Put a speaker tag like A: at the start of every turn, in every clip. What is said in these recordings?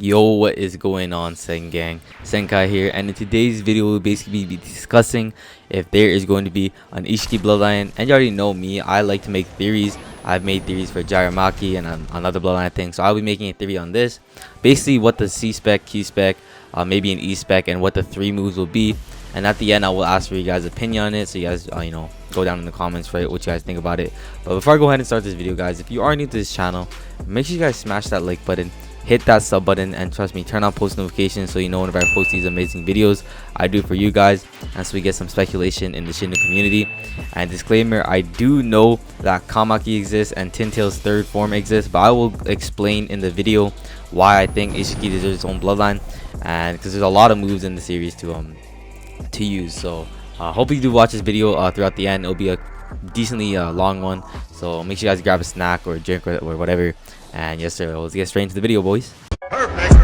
A: Yo, what is going on, Gang? Senkai here, and in today's video we'll basically be discussing if there is going to be an ISSHIKI bloodline. And you already know me, I like to make theories. I've made theories for Jiramaki and another bloodline thing, so I'll be making a theory on this. Basically what the C spec, Q spec, maybe an E spec, and what the 3 moves will be. And at the end I will ask for you guys' opinion on it, so you guys go down in the comments, right, what you guys think about it. But before I go ahead and start this video, guys, if you are new to this channel, make sure you guys smash that like button, hit that sub button, and trust me, turn on post notifications so you know whenever I post these amazing videos I do for you guys, and so we get some speculation in the Shindo community. And disclaimer, I do know that Kamaki exists and Tintail's third form exists, but I will explain in the video why I think ISSHIKI deserves its own bloodline, and because there's a lot of moves in the series to use. So hopefully you do watch this video throughout the end. It'll be a decently long one, so make sure you guys grab a snack or a drink or whatever. And yes sir, let's get straight into the video, boys.
B: Perfect.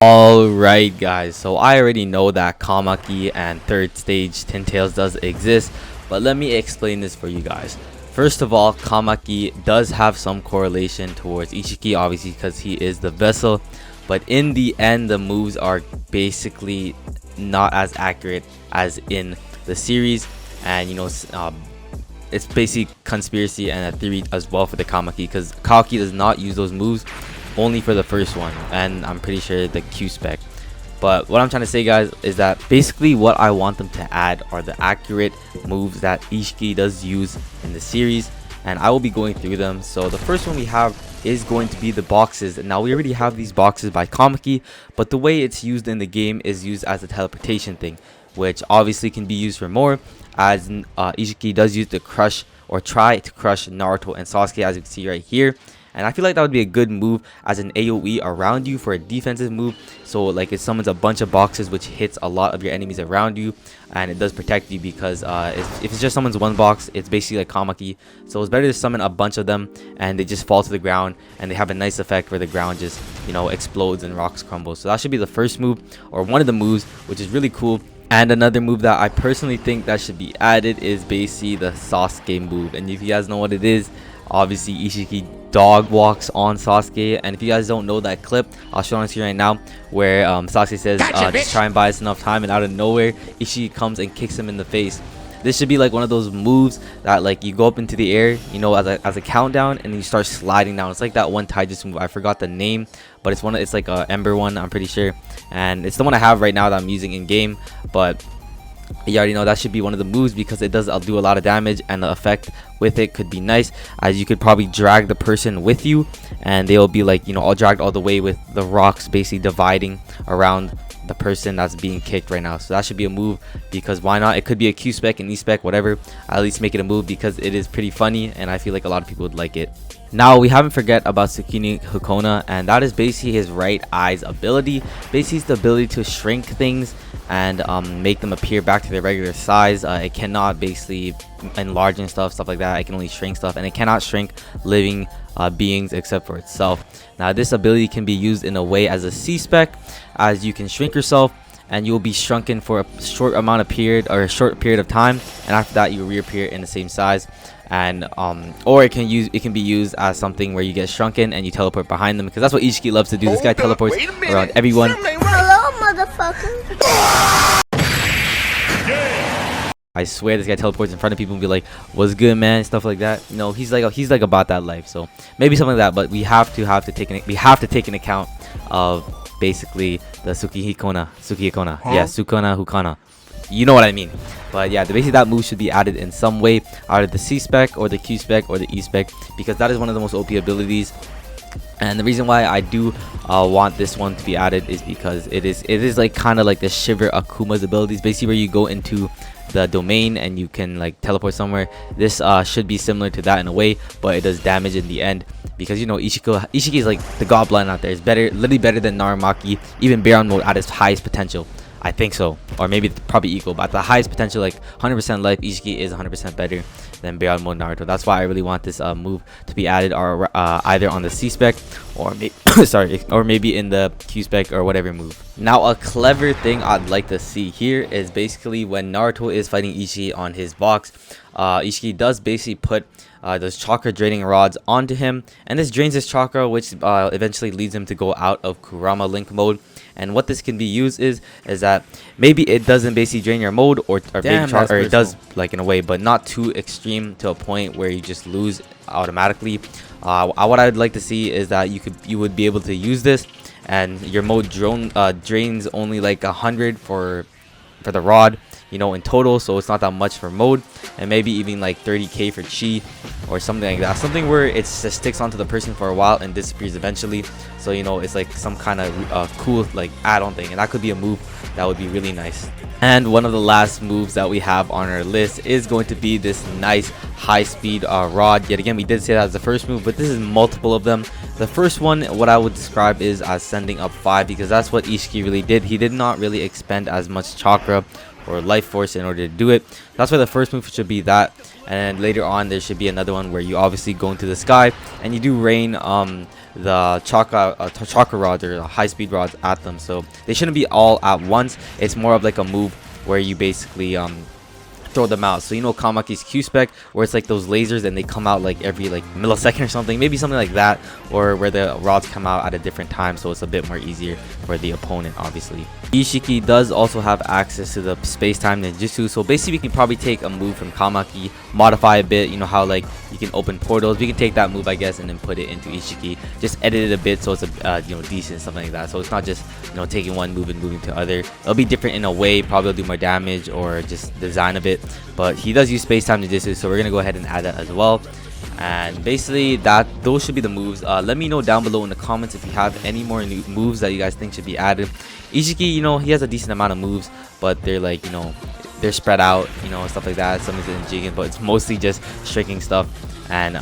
A: Alright guys, so I already know that Kamaki and third stage Tintails does exist, but let me explain this for you guys. First of all, Kamaki does have some correlation towards ISSHIKI, obviously because he is the vessel, but in the end the moves are basically not as accurate as in the series. And it's basically conspiracy and a theory as well for the Kamaki, because Kamaki does not use those moves, only for the first one, and I'm pretty sure the Q spec. But what I'm trying to say, guys, is that basically what I want them to add are the accurate moves that ISSHIKI does use in the series, and I will be going through them. So the first one we have is going to be the boxes. Now we already have these boxes by Kamaki, but the way it's used in the game is used as a teleportation thing, which obviously can be used for more, as ISSHIKI does use to crush or try to crush Naruto and Sasuke, as you can see right here. And I feel like that would be a good move as an AoE around you for a defensive move. So like it summons a bunch of boxes which hits a lot of your enemies around you, and it does protect you, because if it's just summons one box, it's basically like Kamaki. So it's better to summon a bunch of them and they just fall to the ground, and they have a nice effect where the ground just explodes and rocks crumble. So that should be the first move, or one of the moves, which is really cool. And another move that I personally think that should be added is basically the Sasuke move. And if you guys know what it is, obviously ISSHIKI dog walks on Sasuke. And if you guys don't know that clip, I'll show it to you right now, where Sasuke says, gotcha, just try and buy us enough time, and out of nowhere ISSHIKI comes and kicks him in the face. This should be like one of those moves that like you go up into the air, as a countdown, and then you start sliding down. It's like that one Taijutsu move, I forgot the name, but it's like a Ember one, I'm pretty sure, and it's the one I have right now that I'm using in game. But you already know that should be one of the moves, because it does do a lot of damage, and the effect with it could be nice, as you could probably drag the person with you, and they'll be like all dragged all the way, with the rocks basically dividing around the person that's being kicked right now. So that should be a move, because why not? It could be a Q spec, an E spec, whatever. At least make it a move, because it is pretty funny, and I feel like a lot of people would like it. Now we haven't forget about Tsukini Hikona, and that is basically his right eye's ability. Basically it's the ability to shrink things and make them appear back to their regular size. It cannot basically enlarge and stuff like that. It can only shrink stuff, and it cannot shrink living beings except for itself. Now this ability can be used in a way as a C spec, as you can shrink yourself and you'll be shrunken for a short amount of period, or a short period of time, and after that you reappear in the same size. And or it can be used as something where you get shrunken and you teleport behind them, because that's what ISSHIKI loves to do. This guy teleports around everyone.
C: Hello, motherfucker.
A: I swear this guy teleports in front of people and be like, "What's good, man?" Stuff like that. He's like about that life. So maybe something like that. But we have to take an account of basically the Tsukihikona. Yeah, Sukona Hukana. You know what I mean. But yeah, basically that move should be added in some way, either the C spec or the Q spec or the E spec, because that is one of the most OP abilities. And the reason why I do want this one to be added is because it is like kind of like the Shiver Akuma's abilities, basically where you go into the domain and you can like teleport somewhere. This should be similar to that in a way, but it does damage in the end, because ISSHIKI is like the god bloodline out there. It's literally better than Naramaki, even Baron mode at its highest potential. I think so, or maybe probably equal, but at the highest potential, like 100% life, Ishiki is 100% better than Beyond Mode Naruto. That's why I really want this move to be added, or either on the C spec, or sorry, or maybe in the Q spec or whatever move. Now, a clever thing I'd like to see here is basically when Naruto is fighting Ishiki on his box, Ishiki does basically put those chakra draining rods onto him, and this drains his chakra, which eventually leads him to go out of Kurama Link mode. And what this can be used is that maybe it doesn't basically drain your mode, or it does, like, in a way, but not too extreme to a point where you just lose automatically. What I'd like to see is that you would be able to use this, and your mode drains only like 100 for the rod, you know, in total, so it's not that much for mode, and maybe even like 30k for chi or something like that, something where it just sticks onto the person for a while and disappears eventually. So, you know, it's like some kind of cool like add-on thing, and that could be a move that would be really nice. And one of the last moves that we have on our list is going to be this nice high-speed rod. Yet again, we did say that as the first move, but this is multiple of them. The first one, what I would describe is as sending up 5, because that's what Ishiki really did. He did not really expend as much chakra or life force in order to do it. That's why the first move should be that, and later on there should be another one where you obviously go into the sky and you do rain the chakra rods, or the high speed rods, at them. So they shouldn't be all at once. It's more of like a move where you basically throw them out. So, you know, Kamaki's Q spec, where it's like those lasers and they come out like every like millisecond or something, maybe something like that, or where the rods come out at a different time, so it's a bit more easier for the opponent. Obviously, Ishiki does also have access to the space-time ninjutsu, so basically we can probably take a move from Kamaki, modify a bit, you know how like you can open portals. We can take that move, I guess, and then put it into Ishiki, just edit it a bit so it's a you know, decent, something like that. So it's not just, you know, taking one move and moving to other. It'll be different in a way, probably do more damage or just design a bit, but he does use space-time ninjutsu, so we're gonna go ahead and add that as well. And basically those should be the moves. Let me know down below in the comments if you have any more new moves that you guys think should be added. Ishiki, you know, he has a decent amount of moves, but they're like, you know, they're spread out, you know, stuff like that. Some is in jigging, but it's mostly just shrinking stuff and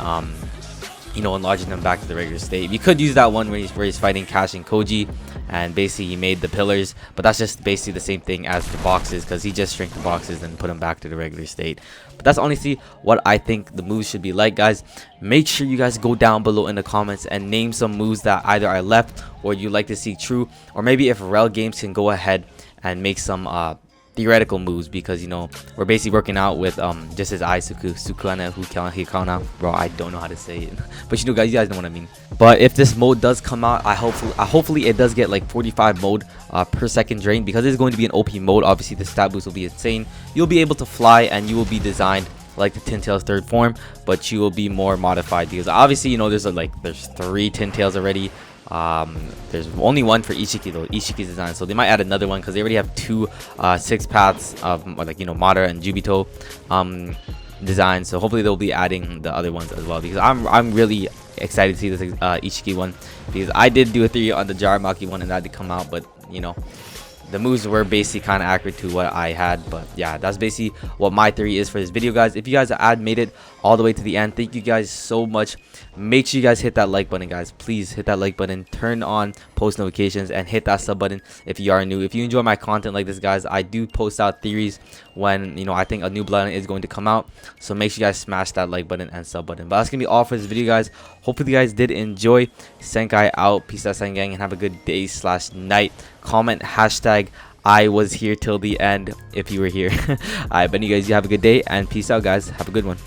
A: you know, enlarging them back to the regular state. You could use that one where he's fighting Cash and Koji, and basically he made the pillars, but that's just basically the same thing as the boxes, because he just shrank the boxes and put them back to the regular state. But that's honestly what I think the moves should be like, guys. Make sure you guys go down below in the comments and name some moves that either I left or you like to see true, or maybe if Rellgames can go ahead and make some theoretical moves, because, you know, we're basically working out with just his Aisuku, Sukana, Hikana. Bro, I don't know how to say it, but you guys know what I mean. But if this mode does come out, hopefully it does get like 45 mode per second drain, because it's going to be an OP mode. Obviously the stat boost will be insane. You'll be able to fly, and you will be designed like the Tin Tails third form, but you will be more modified, because obviously, you know, there's 3 Tin Tails already. There's only one for Ishiki though, Ishiki's design, so they might add another one, because they already have 2 6 paths of, like, you know, Madara and Jubito designs. So hopefully they'll be adding the other ones as well, because I'm really excited to see this Ishiki one, because I did do a theory on the Jaramaki one and that did come out, but, you know, the moves were basically kind of accurate to what I had. But yeah, that's basically what my theory is for this video, guys. If you guys made it all the way to the end, thank you guys so much. Make sure you guys hit that like button, guys. Please hit that like button, turn on post notifications, and hit that sub button if you are new. If you enjoy my content like this, guys, I do post out theories when, you know, I think a new Bloodline is going to come out, so make sure you guys smash that like button and sub button. But that's gonna be all for this video, guys. Hopefully you guys did enjoy. Senkai out. Peace out, Senkai gang, and have a good day / night. Comment hashtag I was here till the end if you were here. Alright, but you guys, you have a good day, and peace out, guys. Have a good one.